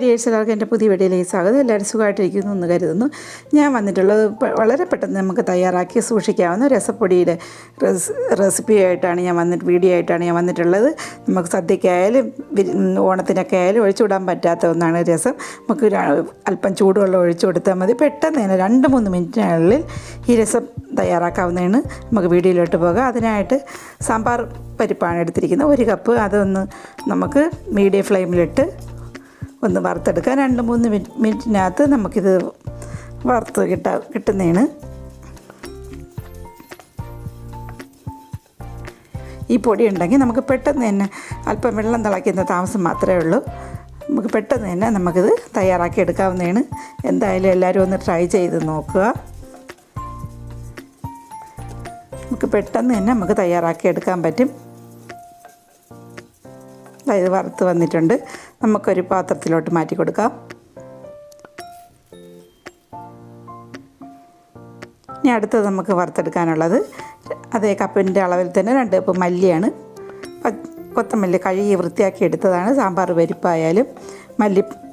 Dears എല്ലാവർക്കും എൻ്റെ പുതിയ വീഡിയോയിലേക്ക് സ്വാഗതം. എല്ലാവരും സുഖമായിട്ടിരിക്കുന്നു എന്ന് കരുതുന്നു. ഞാൻ വന്നിട്ടുള്ളത് വളരെ പെട്ടെന്ന് നമുക്ക് തയ്യാറാക്കി സൂക്ഷിക്കാവുന്ന രസപ്പൊടിയുടെ റെസിപ്പിയായിട്ടാണ് വീഡിയോ ആയിട്ടാണ് ഞാൻ വന്നിട്ടുള്ളത്. നമുക്ക് സദ്യക്കായാലും ഓണത്തിനൊക്കെ ആയാലും ഒഴിച്ചുവിടാൻ പറ്റാത്ത ഒന്നാണ് രസം. നമുക്ക് അല്പം ചൂടുവെള്ളം ഒഴിച്ചു കൊടുത്താൽ മതി. പെട്ടെന്ന് തന്നെ 2-3 മിനിറ്റിനുള്ളിൽ ഈ രസം തയ്യാറാക്കാവുന്നതാണ്. നമുക്ക് വീഡിയോയിലോട്ട് പോകാം. അതിനായിട്ട് സാമ്പാർ പരിപ്പാണ് എടുത്തിരിക്കുന്നത്. 1 കപ്പ്. അതൊന്ന് നമുക്ക് മീഡിയം ഫ്ലെയിമിലിട്ട് ഒന്ന് വറുത്തെടുക്കാം. 2-3 മിനിറ്റിനകത്ത് നമുക്കിത് വറുത്ത് കിട്ടുന്നതാണ്. ഈ പൊടി ഉണ്ടെങ്കിൽ നമുക്ക് പെട്ടെന്ന് തന്നെ അല്പം വെള്ളം തിളയ്ക്കുന്ന താമസം മാത്രമേ ഉള്ളൂ. നമുക്ക് പെട്ടെന്ന് തന്നെ നമുക്കിത് തയ്യാറാക്കി എടുക്കാവുന്നതാണ്. എന്തായാലും എല്ലാവരും ഒന്ന് ട്രൈ ചെയ്ത് നോക്കുക. നമുക്ക് പെട്ടെന്ന് തന്നെ നമുക്ക് തയ്യാറാക്കി എടുക്കാൻ പറ്റും. ഇത് വറുത്ത് വന്നിട്ടുണ്ട്. നമുക്കൊരു പാത്രത്തിലോട്ട് മാറ്റി കൊടുക്കാം. ഇനി അടുത്തത് നമുക്ക് വറുത്തെടുക്കാനുള്ളത് അതേ കപ്പിൻ്റെ അളവിൽ തന്നെ 2 കപ്പ് മല്ലിയാണ്. കൊത്തമല്ലി കഴുകി വൃത്തിയാക്കി എടുത്തതാണ്. സാമ്പാർ പരിപ്പായാലും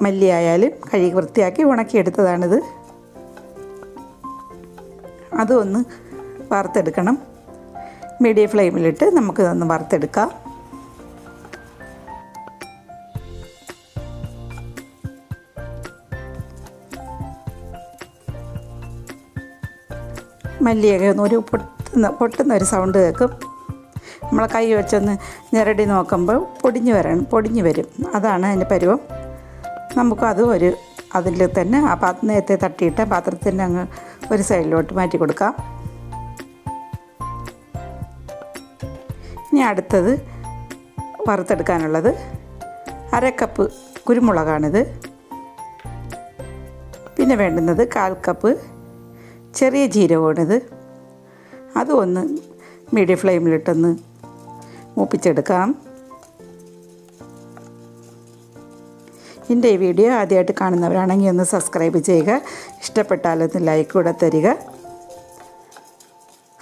മല്ലി ആയാലും കഴുകി വൃത്തിയാക്കി ഉണക്കിയെടുത്തതാണിത്. അതൊന്ന് വറുത്തെടുക്കണം. മീഡിയം ഫ്ലെയിമിലിട്ട് നമുക്കിതൊന്ന് വറുത്തെടുക്കാം. മല്ലിയൊക്കെ ഒരു പൊട്ടുന്ന ഒരു സൗണ്ട് കേൾക്കും. നമ്മളെ കൈ വെച്ചൊന്ന് ഞെരടി നോക്കുമ്പോൾ പൊടിഞ്ഞു വരും. അതാണ് അതിൻ്റെ പരുവം. നമുക്കത് അതിൽ തന്നെ നേരത്തെ തട്ടിയിട്ട് പാത്രത്തിൻ്റെ അങ്ങ് ഒരു സൈഡിലോട്ട് മാറ്റി കൊടുക്കാം. ഇനി അടുത്തത് വറുത്തെടുക്കാനുള്ളത് 1/2 കപ്പ് കുരുമുളകാണിത്. പിന്നെ വേണ്ടുന്നത് 1/4 കപ്പ് ചെറിയ ജീരകമാണിത്. അതും ഒന്ന് മീഡിയം ഫ്ലെയിമിലിട്ടൊന്ന് മൂപ്പിച്ചെടുക്കാം. എൻ്റെ ഈ വീഡിയോ ആദ്യമായിട്ട് കാണുന്നവരാണെങ്കിൽ ഒന്ന് സബ്സ്ക്രൈബ് ചെയ്യുക. ഇഷ്ടപ്പെട്ടാലൊന്ന് ലൈക്ക് കൂടെ തരിക.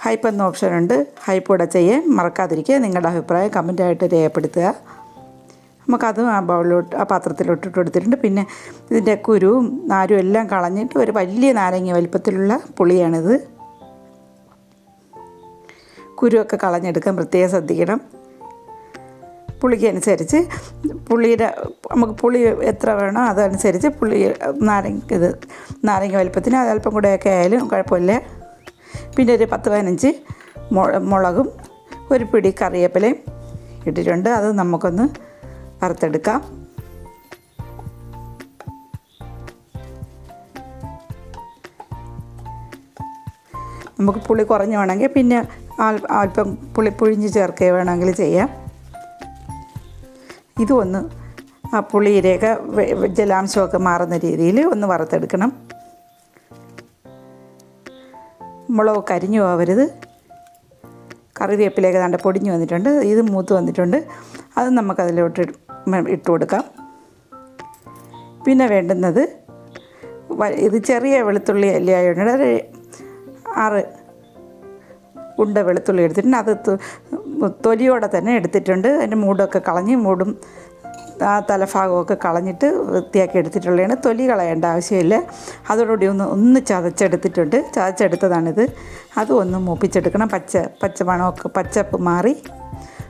ഹൈപ്പ് എന്ന ഓപ്ഷനുണ്ട്. ഹൈപ്പ് കൂടെ ചെയ്യാൻ മറക്കാതിരിക്കുക. നിങ്ങളുടെ അഭിപ്രായം കമൻറ്റായിട്ട് രേഖപ്പെടുത്തുക. നമുക്കത് ആ പാത്രത്തിലോട്ട് കൊടുത്തിട്ടുണ്ട്. പിന്നെ ഇതിൻ്റെ കുരുവും നാരും എല്ലാം കളഞ്ഞിട്ട് ഒരു വലിയ നാരങ്ങ വലിപ്പത്തിലുള്ള പുളിയാണിത്. കുരുവൊക്കെ കളഞ്ഞെടുക്കാൻ പ്രത്യേകം ശ്രദ്ധിക്കണം. പുളിക്കനുസരിച്ച് നമുക്ക് പുളി എത്ര വേണോ അതനുസരിച്ച് നാരങ്ങ വലിപ്പത്തിന് അതല്പം കൂടെയൊക്കെ ആയാലും കുഴപ്പമില്ല. പിന്നെ ഒരു 10-15 മുളകും ഒരു പിടി കറിവേപ്പിലയും ഇട്ടിട്ടുണ്ട്. അത് നമുക്കൊന്ന് വറുത്തെടുക്കാം. നമുക്ക് പുളി കുറഞ്ഞ് വേണമെങ്കിൽ പിന്നെ അല്പം പുളി പിഴിഞ്ഞ് ചേർക്കുക വേണമെങ്കിൽ ചെയ്യാം. ഇതും ആ പുളിയിലേക്ക് ജലാംശമൊക്കെ മാറുന്ന രീതിയിൽ ഒന്ന് വറുത്തെടുക്കണം. മുളക് കരിഞ്ഞു പോകരുത്. കറിവേപ്പിലേക്ക് നല്ല പൊടിഞ്ഞു വന്നിട്ടുണ്ട്. ഇത് മൂത്ത് വന്നിട്ടുണ്ട്. അത് നമുക്കതിലോട്ട് ഇട്ട് കൊടുക്കാം. പിന്നെ വേണ്ടുന്നത് ഇത് ചെറിയ വെളുത്തുള്ളി അല്ലായതുകൊണ്ട് 6 ഉണ്ട വെളുത്തുള്ളി എടുത്തിട്ടുണ്ട്. അത് തൊലിയോടെ തന്നെ എടുത്തിട്ടുണ്ട്. അതിൻ്റെ മൂടൊക്കെ കളഞ്ഞ് ആ തലഭാഗമൊക്കെ കളഞ്ഞിട്ട് വൃത്തിയാക്കി എടുത്തിട്ടുള്ളതാണ്. തൊലി കളയേണ്ട ആവശ്യമില്ല. അതോടുകൂടി ഒന്ന് ചതച്ചെടുത്തതാണിത്. അതും ഒന്ന് മൂപ്പിച്ചെടുക്കണം. പച്ചമണമൊക്കെ പച്ചപ്പ് മാറി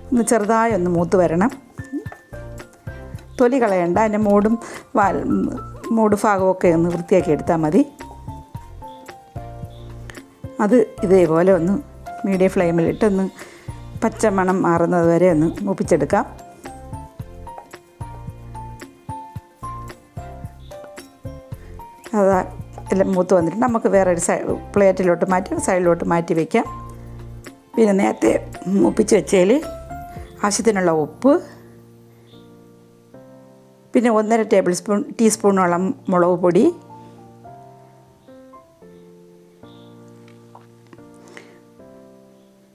ഒന്ന് ചെറുതായി ഒന്ന് മൂത്ത് വരണം. തൊലി കളയണ്ട. അതിൻ്റെ മൂട് ഭാഗമൊക്കെ ഒന്ന് വൃത്തിയാക്കി എടുത്താൽ മതി. അത് ഇതേപോലെ ഒന്ന് മീഡിയം ഫ്ലെയിമിലിട്ടൊന്ന് പച്ചമണം മാറുന്നത് വരെ ഒന്ന് മൂപ്പിച്ചെടുക്കാം. അത് എല്ലാം മൂത്ത് വന്നിട്ട് നമുക്ക് വേറൊരു പ്ലേറ്റിലോട്ട് സൈഡിലോട്ട് മാറ്റി വയ്ക്കാം. പിന്നെ നേരത്തെ മൂപ്പിച്ച് വെച്ചതിൽ ആവശ്യത്തിനുള്ള ഉപ്പ്, പിന്നെ 1.5 ടീസ്പൂണോളം മുളക് പൊടി,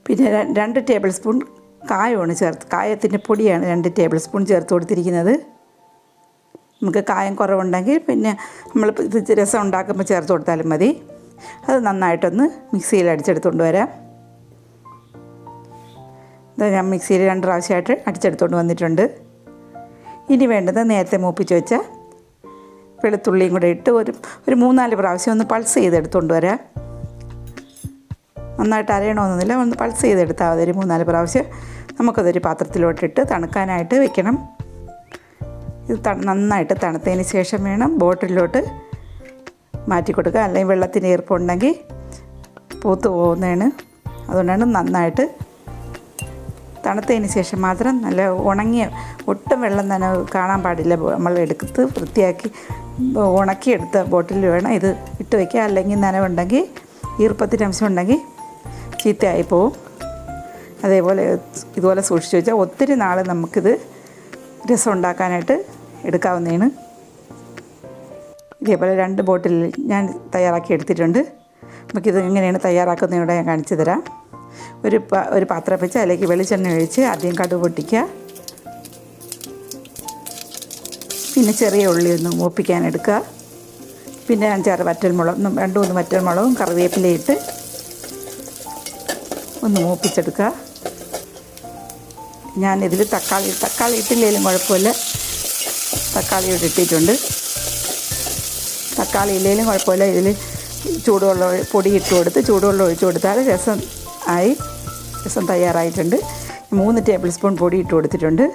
പിന്നെ 2 ടേബിൾ സ്പൂൺ കായമാണ് കായത്തിൻ്റെ പൊടിയാണ് 2 ടേബിൾ സ്പൂൺ ചേർത്ത് കൊടുത്തിരിക്കുന്നത്. നമുക്ക് കായം കുറവുണ്ടെങ്കിൽ പിന്നെ നമ്മൾ ഇത് രസം ഉണ്ടാക്കുമ്പോൾ ചേർത്ത് കൊടുത്താലും മതി. അത് നന്നായിട്ടൊന്ന് മിക്സിയിൽ അടിച്ചെടുത്തുകൊണ്ട് വരാം. ഞാൻ മിക്സിയിൽ 2 പ്രാവശ്യമായിട്ട് അടിച്ചെടുത്തുകൊണ്ട് വന്നിട്ടുണ്ട്. ഇനി വേണ്ടത് നേരത്തെ മൂപ്പിച്ച് വെച്ച വെളുത്തുള്ളിയും കൂടെ ഇട്ട് ഒരു 3-4 പ്രാവശ്യം ഒന്ന് പൾസ് ചെയ്തെടുത്തുകൊണ്ട് വരാം. നന്നായിട്ട് അരയണമെന്നൊന്നുമില്ല, ഒന്ന് പൾസ് ചെയ്തെടുത്താൽ മതി. ഒരു 3-4 പ്രാവശ്യം നമുക്കതൊരു പാത്രത്തിലോട്ടിട്ട് തണുക്കാനായിട്ട് വെക്കണം. ഇത് നന്നായിട്ട് തണുത്തതിന് ശേഷം വേണം ബോട്ടിലോട്ട് മാറ്റി കൊടുക്കുക. അല്ലെങ്കിൽ വെള്ളത്തിന് ഈർപ്പമുണ്ടെങ്കിൽ പൂത്ത് പോകുന്നതാണ്. അതുകൊണ്ടാണ് നന്നായിട്ട് തണുത്തതിന് ശേഷം മാത്രം നല്ല ഉണങ്ങിയ, ഒട്ടും വെള്ളം തന്നെ കാണാൻ പാടില്ല. നമ്മൾ എടുത്ത് വൃത്തിയാക്കി ഉണക്കിയെടുത്ത ബോട്ടിൽ വേണം ഇത് ഇട്ട് വയ്ക്കുക. അല്ലെങ്കിൽ നനവുണ്ടെങ്കിൽ, ഈർപ്പത്തിൻ്റെ അംശം ഉണ്ടെങ്കിൽ ചീത്തയായി പോവും. ഇതുപോലെ സൂക്ഷിച്ച് വെച്ചാൽ ഒത്തിരി നാൾ നമുക്കിത് രസം ഉണ്ടാക്കാനായിട്ട് എടുക്കാവുന്നതാണ്. ഇതേപോലെ 2 ബോട്ടിൽ ഞാൻ തയ്യാറാക്കി എടുത്തിട്ടുണ്ട്. നമുക്കിത് എങ്ങനെയാണ് തയ്യാറാക്കുന്നതിലൂടെ ഞാൻ കാണിച്ചു തരാം. ഒരു പാത്രം വെച്ച് അതിലേക്ക് വെളിച്ചെണ്ണ ഒഴിച്ച് ആദ്യം കടുക് പൊട്ടിക്കുക. പിന്നെ ചെറിയ ഉള്ളി ഒന്ന് മൂപ്പിക്കാനെടുക്കുക. പിന്നെ 5-6 വറ്റൽമുളകും 2-3 വറ്റൽമുളകും കറിവേപ്പിലയിട്ട് ഒന്ന് മൂപ്പിച്ചെടുക്കുക. ഞാനിതിൽ തക്കാളി ഇട്ടില്ലെങ്കിലും കുഴപ്പമില്ല, തക്കാളി ഇട്ടിട്ടുണ്ട്. തക്കാളി ഇല്ലെങ്കിലും കുഴപ്പമില്ല. ഇതിൽ ചൂടുവെള്ളം പൊടി ഇട്ട് കൊടുത്ത് ചൂടുവെള്ളം ഒഴിച്ച് കൊടുത്താൽ രസം തയ്യാറായിട്ടുണ്ട്. 3 ടേബിൾ സ്പൂൺ പൊടി ഇട്ട് കൊടുത്തിട്ടുണ്ട്.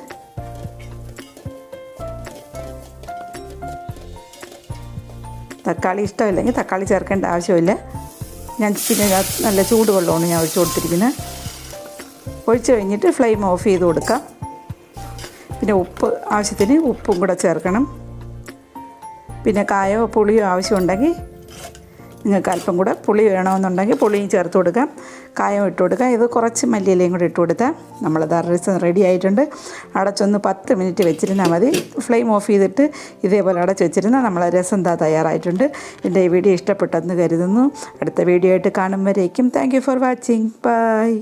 തക്കാളി ഇഷ്ടമില്ലെങ്കിൽ തക്കാളി ചേർക്കേണ്ട ആവശ്യമില്ല. ഞാൻ പിന്നെ നല്ല ചൂടുവെള്ളമാണ് ഞാൻ ഒഴിച്ച് കൊടുത്തിരിക്കുന്നത്. ഒഴിച്ച് കഴിഞ്ഞിട്ട് ഫ്ലെയിം ഓഫ് ചെയ്ത് കൊടുക്കാം. പിന്നെ ആവശ്യത്തിന് ഉപ്പും കൂടെ ചേർക്കണം. പിന്നെ കായോ പുളിയോ ആവശ്യമുണ്ടെങ്കിൽ നിങ്ങൾക്ക് അല്പം കൂടെ പുളി വേണമെന്നുണ്ടെങ്കിൽ പുളിയും ചേർത്ത് കൊടുക്കാം, കായം ഇട്ട് കൊടുക്കാം. ഇത് കുറച്ച് മല്ലിയിലയും കൂടെ ഇട്ട് കൊടുത്താൽ നമ്മളത് രസം റെഡി ആയിട്ടുണ്ട്. അടച്ചൊന്ന് 10 മിനിറ്റ് വെച്ചിരുന്നാൽ മതി. ഫ്ലെയിം ഓഫ് ചെയ്തിട്ട് ഇതേപോലെ അടച്ച് വെച്ചിരുന്നാൽ നമ്മളെ രസം തയ്യാറായിട്ടുണ്ട്. എൻ്റെ ഈ വീഡിയോ ഇഷ്ടപ്പെട്ടെന്ന് കരുതുന്നു. അടുത്ത വീഡിയോ ആയിട്ട് കാണും വരേക്കും thank you for watching. By.